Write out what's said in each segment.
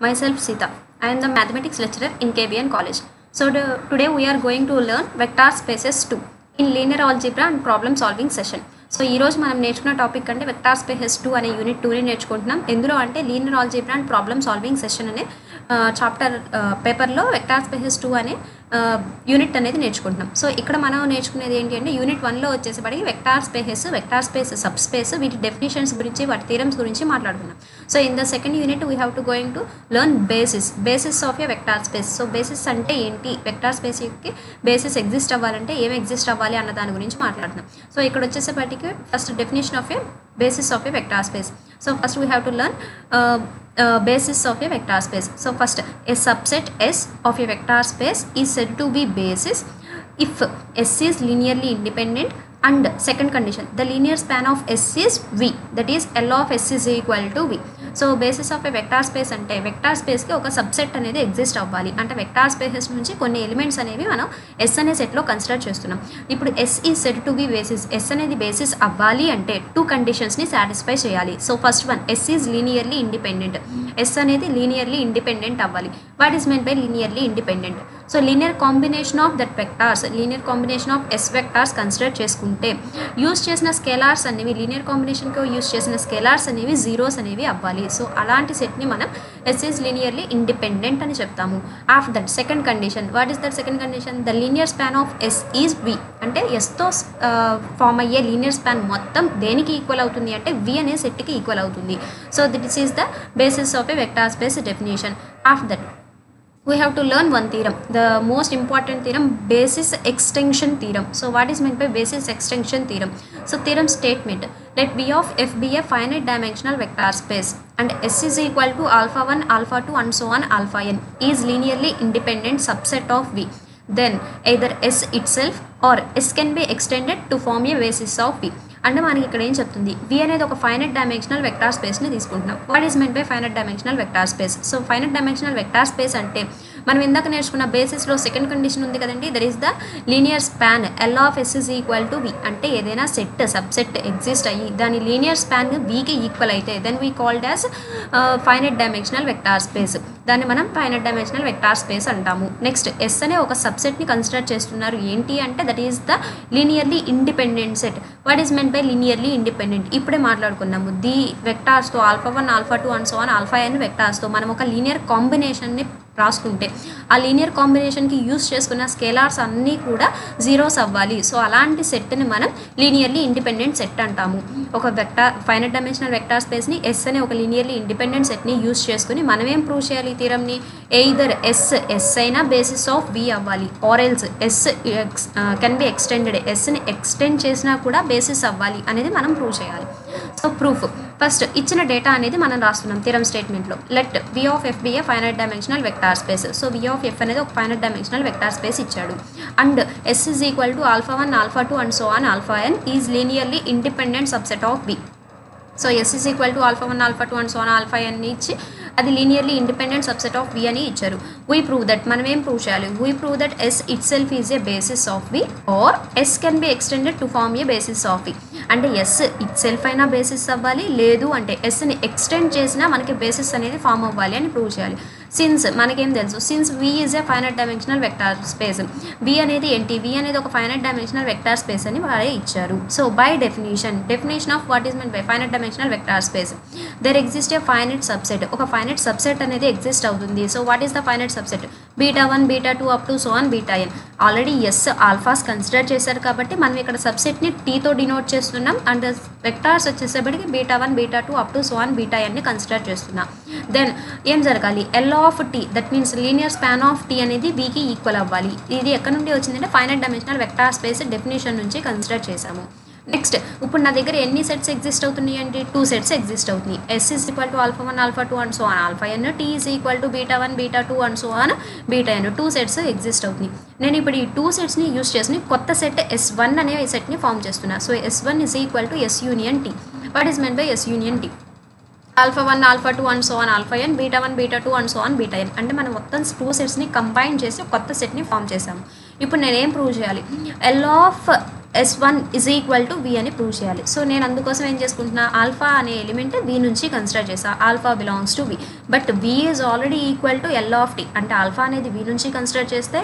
Myself Sita. I am the mathematics lecturer in K.B.N college. So today we are going to learn vector spaces 2 in linear algebra and problem solving session. So ఈరోజు మనం నేర్చుకున్న topic అంటే vector spaces 2 అనే unit 2ని నేర్చుకుంటున్నాం. ఎందులో అంటే linear algebra and problem solving session అనే చాప్టర్ పేపర్లో వెక్టార్ స్పేసెస్ 2 అనే యూనిట్ అనేది నేర్చుకుంటున్నాం. సో ఇక్కడ మనం నేర్చుకునేది ఏంటి అంటే యూనిట్ 1లో వచ్చేసేపటికి వెక్టార్ స్పేస్ సబ్ స్పేస్ వీటి డెఫినేషన్స్ గురించి వాటి థియరమ్స్ గురించి మాట్లాడుకున్నాం. So in the second unit we have to going to learn basis of a vector space. So basis అంటే ఏంటి, వెక్టార్ స్పేస్కి బేసిస్ ఎగ్జిస్ట్ అవ్వాలంటే ఏం ఎగ్జిస్ట్ అవ్వాలి అన్న దాని గురించి మాట్లాడుతున్నాం. సో ఇక్కడ వచ్చేసేపటికి first definition of a basis of a vector space. So first we have to learn basis of a vector space. So first, a subset S of a vector space is said to be basis if S is linearly independent and second condition, the linear span of S is V, that is L of S is equal to V. So basis of A vector space అంటే vector స్పేస్కి ఒక subset అనేది exist అవ్వాలి అంటే vector spaces నుంచి కొన్ని elements అనేవి మనం yes అనే సెట్లో కన్సిడర్ చేస్తున్నాం. ఇప్పుడు S is set to be basis, S అనేది బేసిస్ అవ్వాలి అంటే 2 కండిషన్స్ని సాటిస్ఫై చేయాలి. So first one, S is linearly independent. S అనేది లీనియర్లీ ఇండిపెండెంట్ అవ్వాలి. What is mean by linearly independent? So linear combination of that vectors, linear combination of S vectors consider చేసుకుంటే use చేసిన scalars అనేవి, linear కాంబినేషన్కి use చేసిన scalars అనేవి zeros అనేవి అవ్వాలి. సో అలాంటి సెట్ని మనం ఎస్ ఈజ్ లీనియర్లీ ఇండిపెండెంట్ అని చెప్తాము. After that second condition, what is that second condition? The linear span of S is V, అంటే ఎస్తో ఫామ్ అయ్యే లీనియర్ స్పాన్ మొత్తం దేనికి ఈక్వల్ అవుతుంది అంటే వి అనే సెట్కి ఈక్వల్ అవుతుంది. So this is the basis of a vector space definition. After that we have to learn one theorem, the most important theorem, basis extension theorem. So what is meant by basis extension theorem? So theorem statement, let V of F be a finite dimensional vector space and S is equal to alpha 1 alpha 2 and so on alpha n is linearly independent subset of V, then either S itself or S can be extended to form a basis of V. అంటే మనకి ఇక్కడ ఏం చెప్తుంది, వి అనేది ఒక finite dimensional vector స్పేస్ని తీసుకుంటున్నాం. What is meant by finite dimensional vector space? So finite dimensional vector space అంటే మనం ఇందాక నేర్చుకున్న బేసిస్లో సెకండ్ కండిషన్ ఉంది కదండి, that is the linear span L of S is equal to V. అంటే ఏదైనా సెట్ సబ్సెట్ ఎగ్జిస్ట్ అయ్యి దాని లీనియర్ స్పాన్ వికి ఈక్వల్ అయితే then we called as finite dimensional vector space. దాన్ని మనం ఫైనైట్ డైమెన్షనల్ వెక్టార్ స్పేస్ అంటాము. నెక్స్ట్ ఎస్ అనే ఒక సబ్సెట్ని కన్సిడర్ చేస్తున్నారు ఏంటి అంటే that is the linearly independent set. What is meant by linearly independent? ఇప్పుడే మాట్లాడుకున్నాము. ది వెక్టార్స్తో alpha 1 alpha 2 and so on alpha n వెక్టార్స్తో మనం ఒక లీనియర్ కాంబినేషన్ని రాసుకుంటే ఆ లీనియర్ కాంబినేషన్కి యూస్ చేసుకున్న స్కేలార్స్ అన్నీ కూడా జీరోస్ అవ్వాలి. సో అలాంటి సెట్ని మనం లీనియర్లీ ఇండిపెండెంట్ సెట్ అంటాము. ఒక వెక్టార్ ఫైనైట్ డైమెన్షనల్ వెక్టార్ స్పేస్ని ఎస్ అనే ఒక లీనియర్లీ ఇండిపెండెంట్ సెట్ని యూస్ చేసుకుని మనం ఏం ప్రూవ్ చేయాలి ఈ థియరమ్ని? ఎయిదర్ ఎస్ అయినా బేసిస్ ఆఫ్ వి అవ్వాలి, or else S can be extended, ఎస్ని ఎక్స్టెండ్ చేసినా కూడా బేసిస్ అవ్వాలి అనేది మనం ప్రూవ్ చేయాలి. సో ప్రూఫ్ ఫస్ట్ ఇచ్చిన డేటా అనేది మనం రాస్తున్నాం థియరమ్ స్టేట్మెంట్లో. Let V of F be a finite dimensional vector space. So V of F అనేది ఒక ఫైనైట్ డైమెన్షనల్ వెక్టార్ స్పేస్ ఇచ్చాడు and S is equal to alpha 1 alpha 2 and so on alpha n is linearly independent subset of V. So S is equal to alpha 1 alpha 2 and so on alpha n ఇచ్చి అది linearly independent subset of V అని ఇచ్చారు. We prove that, మనం ఏం prove చేయాలి? We prove that S itself is a basis of V or S can be extended to form a basis of V. అంటే S itself అయినా basis అవ్వాలి, లేదు అంటే ఎస్ని ఎక్స్టెండ్ చేసినా మనకి బేసిస్ అనేది ఫామ్ అవ్వాలి అని ప్రూవ్ చేయాలి. సిన్స్ మనకేం తెలుసు, since V is a finite dimensional vector space. V అనేది ఏంటి? వి అనేది ఒక ఫైనైట్ డైమెన్షనల్ వెక్టార్ స్పేస్ అని వారే ఇచ్చారు. So by definition of what is mean by finite dimensional vector space, there exist a finite subset. ఒక ఫైనైట్ సబ్సెట్ అనేది exist అవుతుంది. So what is the finite subset? Beta 1 beta 2 up to so on beta n. Already S alphas consider చేశారు కాబట్టి మనం ఇక్కడ సబ్సెట్ని టీతో denote చేస్తున్నాం అండ్ వెక్టార్స్ వచ్చేసేపటికి beta 1 beta 2 up to so on beta n ని కన్సిడర్ చేస్తున్నాం. దెన్ ఏం జరగాలి? L of T, that means linear span of T అనేది వీకి ఈక్వల్ అవ్వాలి. ఇది ఎక్కడ నుండి వచ్చిందంటే finite dimensional vector space definition నుంచి కన్సిడర్ చేశాము. నెక్స్ట్ ఇప్పుడు నా దగ్గర ఎన్ని సెట్స్ ఎగ్జిస్ట్ అవుతున్నాయి అంటే 2 సెట్స్ ఎగ్జిస్ట్ అవుతున్నాయి. S is equal to alpha 1 alpha 2 and so on alpha n, T is equal to beta 1 beta 2 and so on beta n. 2 sets exist అవుతున్నాయి. నేను ఇప్పుడు ఈ 2 సెట్స్ని యూస్ చేసుకుని కొత్త సెట్ S1 అనే సెట్ని ఫామ్ చేస్తున్నా. So S1 is equal to S union T. What is meant by S union T? Alpha 1 alpha 2 and so on alpha n, beta 1 beta 2 and so on beta n. అంటే మనం మొత్తం 2 సెట్స్ని combine చేసి కొత్త సెట్ని form చేసాము. ఇప్పుడు నేనేం prove చేయాలి? L of S1 is equal to V అని ప్రూవ్ చేయాలి. సో నేను అందుకోసం ఏం చేసుకుంటున్నా, ఆల్ఫా అనే ఎలిమెంట్ V నుంచి కన్సిడర్ చేసా, alpha belongs to V. But V is already equal to L of T, అంటే ఆల్ఫా అనేది V నుంచి కన్సిడర్ చేస్తే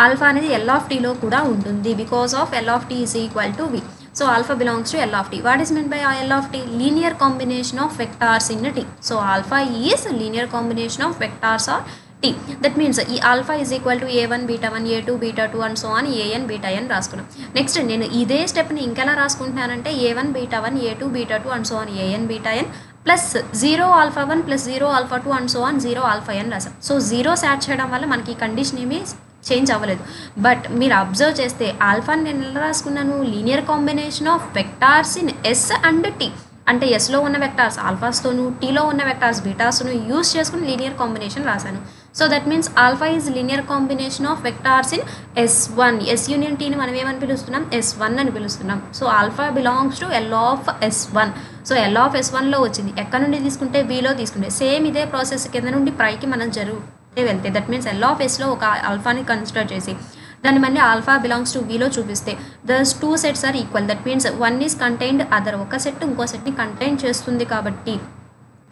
ఆల్ఫా అనేది L ఆఫ్ Tలో కూడా ఉంటుంది, because of L of T is equal to V. So alpha belongs to L of T. What is meant by L of T? Linear combination of vectors in T. So alpha is linear combination of vectors or T. That means ఈ alpha is equal to a1 beta 1 a2 beta 2 and so on an beta n రాసుకున్నాం. Next నేను ఇదే stepney ఇంకెలా రాసుకుంటున్నానంటే a1 beta 1 a2 beta 2 and so on an beta n plus 0 alpha 1 plus 0 alpha 2 and so on 0 alpha n రాసాం. So zeros add చేయడం వల్ల మనకి ఈ condition ఏమి చేంజ్ అవ్వలేదు. బట్ మీరు అబ్జర్వ్ చేస్తే ఆల్ఫాని నేను ఎలా రాసుకున్నాను, linear combination of vectors in S and T, అంటే ఎస్లో ఉన్న వెక్టార్స్ ఆల్ఫాస్తోను, టీలో ఉన్న వెక్టార్స్ బీటాస్ను యూస్ చేసుకుని లీనియర్ కాంబినేషన్ రాశాను. So that means alpha is linear combination of vectors in S1. S union టీని మనం ఏమని పిలుస్తున్నాం, S1 అని పిలుస్తున్నాం. So alpha belongs to L of S1. So L of S1లో వచ్చింది, ఎక్కడ నుండి తీసుకుంటే Vలో తీసుకుంటే సేమ్ ఇదే ప్రాసెస్ కింద నుండి పైకి మనం వెళ్తే దట్ మీన్స్ L ఆఫ్ Sలో ఒక ఆల్ఫాని కన్సిడర్ చేసి దాన్ని మళ్ళీ ఆల్ఫా బిలాంగ్స్ టు Vలో చూపిస్తే thus two sets are equal. That means one is contained other, ఒక సెట్ ఇంకో సెట్ని కంటైన్ చేస్తుంది కాబట్టి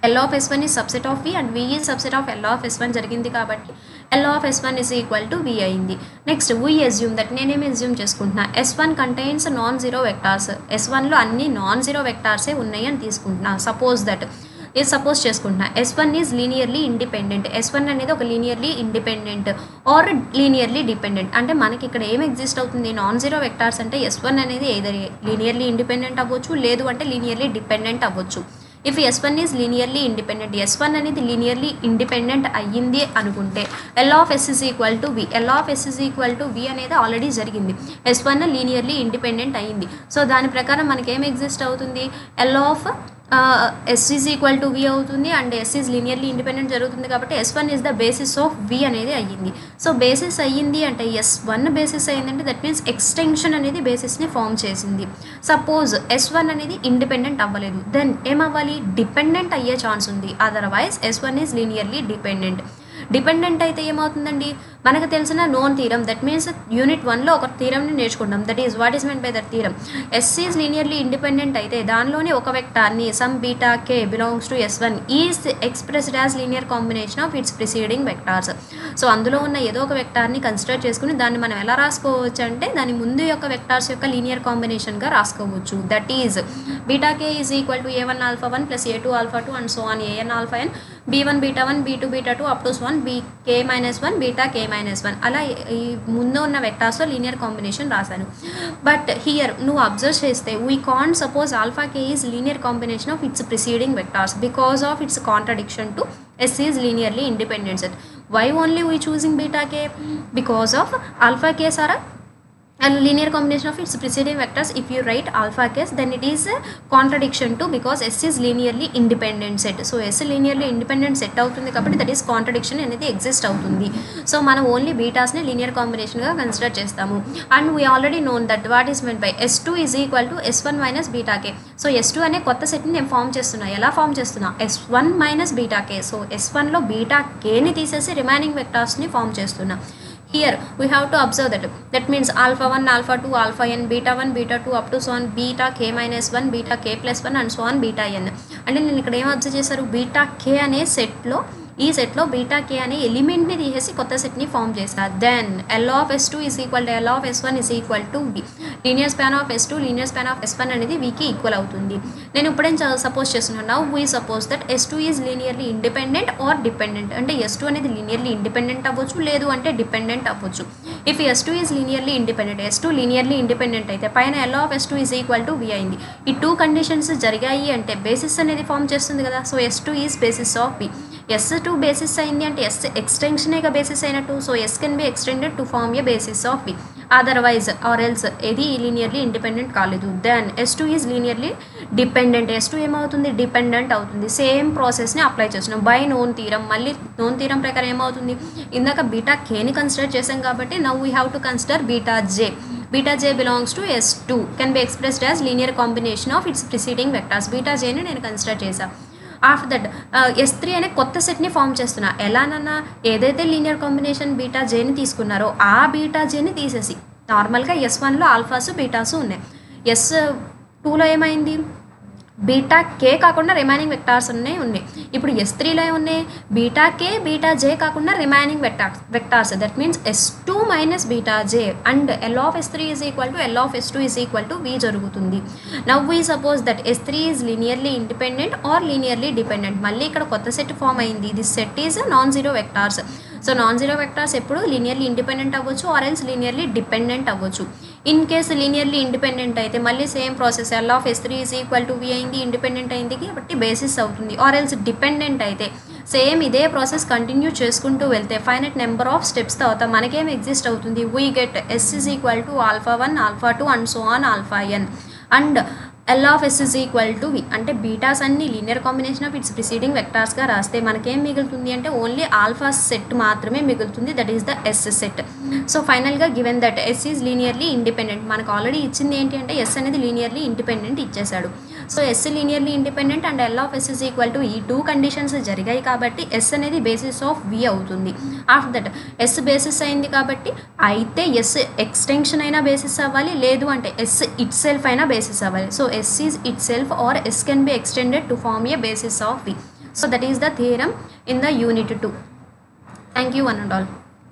L of S1 is subset of V and V is subset of L of S1 జరిగింది కాబట్టి L of S1 is equal to V అయింది. Next we assume that నేనేమి assume చేసుకుంటున్నా, S1 contains non zero vectors, S1లో అన్ని non zero వెక్టార్సే ఉన్నాయి అని తీసుకుంటున్నా. సపోజ్ చేసుకుంటున్నా S1 is linearly independent, S1 అనేది ఒక linearly independent or linearly dependent. అంటే మనకి ఇక్కడ ఏం ఎగ్జిస్ట్ అవుతుంది, నాన్ జీరో వెక్టార్స్ అంటే S1 అనేది ఏదర్ లీనియర్లీ ఇండిపెండెంట్ అవ్వచ్చు, లేదు అంటే లీనియర్లీ డిపెండెంట్ అవ్వచ్చు. If S1 is linearly independent, S1 అనేది లీనియర్లీ ఇండిపెండెంట్ అయ్యింది అనుకుంటే L of S is equal to V. L of S is equal to V అనేది ఆల్రెడీ జరిగింది, S1 లీనియర్లీ ఇండిపెండెంట్ అయ్యింది. సో దాని ప్రకారం మనకి ఏం ఎగ్జిస్ట్ అవుతుంది, L of S is equal to V అవుతుంది and S is linearly independent జరుగుతుంది కాబట్టి S1 is the basis of V అనేది అయ్యింది. సో బేసిస్ అయ్యింది అంటే S1 బేసిస్ అయ్యిందంటే దట్ మీన్స్ ఎక్స్టెన్షన్ అనేది బేసిస్ని ఫామ్ చేసింది. సపోజ్ S1 అనేది ఇండిపెండెంట్ అవ్వలేదు, దెన్ ఏమవ్వాలి, డిపెండెంట్ అయ్యే ఛాన్స్ ఉంది. Otherwise S1 is linearly dependent. Dependent అయితే ఏమవుతుందండి, మనకు తెలిసిన known theorem, that means unit 1లో ఒక థీరంని నేర్చుకుంటాం, that is what is meant by that theorem. S is linearly independent అయితే దానిలోని ఒక వెక్టార్ని some beta k belongs to S1 is expressed as linear combination of its preceding vectors. So అందులో ఉన్న ఏదో ఒక వెక్టార్ని కన్సిడర్ చేసుకుని దాన్ని మనం ఎలా రాసుకోవచ్చు అంటే దాని ముందు యొక్క వెక్టార్స్ యొక్క లీనియర్ కాంబినేషన్గా రాసుకోవచ్చు. That is beta k is equal to a1 alpha 1 plus a2 alpha 2 and so on an alpha n b1 beta 1 b2 beta 2 up to so on bk minus 1 beta k minus 1 అలా ఈ ముందు ఉన్న వెక్టార్స్లో linear combination రాశాను. But here నువ్వు observe చేస్తే we can't suppose alpha k is linear combination of its preceding vectors because of its contradiction to S is linearly independent set. Why only we choosing beta k? Because of alpha k సారా and linear combination of its preceding vectors. If you write alpha case then it is a contradiction to because S is linearly independent set. So S linearly independent set అవుతుంది కాబట్టి that is contradiction అనేది exist అవుతుంది. So మనం only బీటాస్ని linear కాంబినేషన్గా consider చేస్తాము. And we already known that what is meant by S2 is equal to S1 minus beta K. So S2 అనే కొత్త సెట్ని నేను ఫామ్ చేస్తున్నా. ఎలా ఫామ్ చేస్తున్నా, S1 మైనస్ బీటా కే. సో S1లో బీటా కేని తీసేసి రిమైనింగ్ వెక్టార్స్ని ఫామ్ చేస్తున్నా. Here we have to observe that means alpha 1 alpha 2 alpha n beta 1 beta 2 up to so on beta k minus 1 beta k plus 1 and so on beta n. అంటే నేను ఇక్కడ ఏం observe చేశారు, beta k అనే సెట్లో ఈ సెట్లో beta k అనే ఎలిమెంట్ని తీసేసి కొత్త సెట్ని ఫామ్ చేశారు. Then L of S2 is equal to L of S1 is equal to V. Linear span of S2 linear span of S1 అనేది Vకి ఈక్వల్ అవుతుంది. నేను ఇప్పుడేం సపోజ్ చేస్తున్నాను, now we suppose that S2 is linearly independent or dependent. అంటే S2 అనేది linearly independent అవ్వచ్చు, లేదు అంటే డిపెండెంట్ అవ్వచ్చు. If S2 is linearly independent, S2 linearly independent అయితే పైన L of S2 is equal to V అయింది. ఈ టూ కండిషన్స్ జరిగాయి అంటే బేసిస్ అనేది ఫామ్ చేస్తుంది కదా. So S2 is basis of V. S2 basis అయింది అంటే S ఎక్స్టెన్షనేగా బేసిస్ అయినట్టు. So S can be extended to form a basis of V. Otherwise or else ఇది లీనియర్లీ ఇండిపెండెంట్ కాలేదు. Then S2 is linearly dependent. S2 ఏమవుతుంది, dependent అవుతుంది. Same ప్రాసెస్ని apply చేస్తున్నాం బై నోన్ థీరం. మళ్ళీ నోన్ థీరం ప్రకారం ఏమవుతుంది, ఇందాక బీటా కేని కన్సిడర్ చేసాం కాబట్టి now we have to consider beta J. Beta J belongs to S2 can be expressed as linear combination of its preceding vectors. Beta జేని నేను కన్సిడర్ చేశాను. ఆఫ్టర్ దట్ S3 అనే కొత్త సెట్ని ఫామ్ చేస్తున్నా. ఎలానన్నా ఏదైతే లీనియర్ కాంబినేషన్ బీటా జేని తీసుకున్నారో ఆ బీటా జేని తీసేసి నార్మల్గా S1లో ఆల్ఫాస్ బీటాస్ ఉన్నాయి. S2లో ఏమైంది, బీటా కే కాకుండా రిమైనింగ్ వెక్టార్స్ ఉన్నాయి. ఇప్పుడు S3లో ఉన్నాయి బీటా కే బీటా జే కాకుండా remaining vectors. That means S2 minus beta j and L of S3 is equal to L of S2 is equal to V జరుగుతుంది. Now we suppose that S3 is linearly independent or linearly dependent. మళ్ళీ ఇక్కడ కొత్త set form అయింది. This set is non zero vectors. So non zero vectors ఎప్పుడు linearly independent అవ్వచ్చు or else linearly dependent అవ్వచ్చు. In case linearly independent అయితే మళ్ళీ same process L of S3 is equal to V అయింది, independent అయింది కాబట్టి basis అవుతుంది. Or else dependent అయితే సేమ్ ఇదే ప్రాసెస్ కంటిన్యూ చేసుకుంటూ వెళ్తే ఫైనట్ నెంబర్ ఆఫ్ స్టెప్స్ తర్వాత మనకేం ఎగ్జిస్ట్ అవుతుంది, we get S is equal to alpha 1 alpha 2 and so on alpha n and L of S is equal to V. అంటే betas అన్ని linear combination of its preceding వెక్టార్స్గా రాస్తే మనకేం మిగులుతుంది అంటే ఓన్లీ ఆల్ఫా సెట్ మాత్రమే మిగులుతుంది. That is the S set. So ఫైనల్గా given that S is linearly independent. మనకు ఆల్రెడీ ఇచ్చింది ఏంటి అంటే S అనేది లీనియర్లీ ఇండిపెండెంట్ ఇచ్చేసాడు. So S linearly independent and L of S is equal to ఈ టూ కండిషన్స్ జరిగాయి కాబట్టి S అనేది బేసిస్ ఆఫ్ V అవుతుంది. ఆఫ్టర్ దట్ S బేసిస్ అయింది కాబట్టి అయితే S ఎక్స్టెన్షన్ అయినా బేసిస్ అవ్వాలి, లేదు అంటే S ఇట్ సెల్ఫ్ అయినా బేసిస్ అవ్వాలి. So S is itself or S can be extended to form a basis of V. So that is the theorem in the unit 2. Thank you one and all.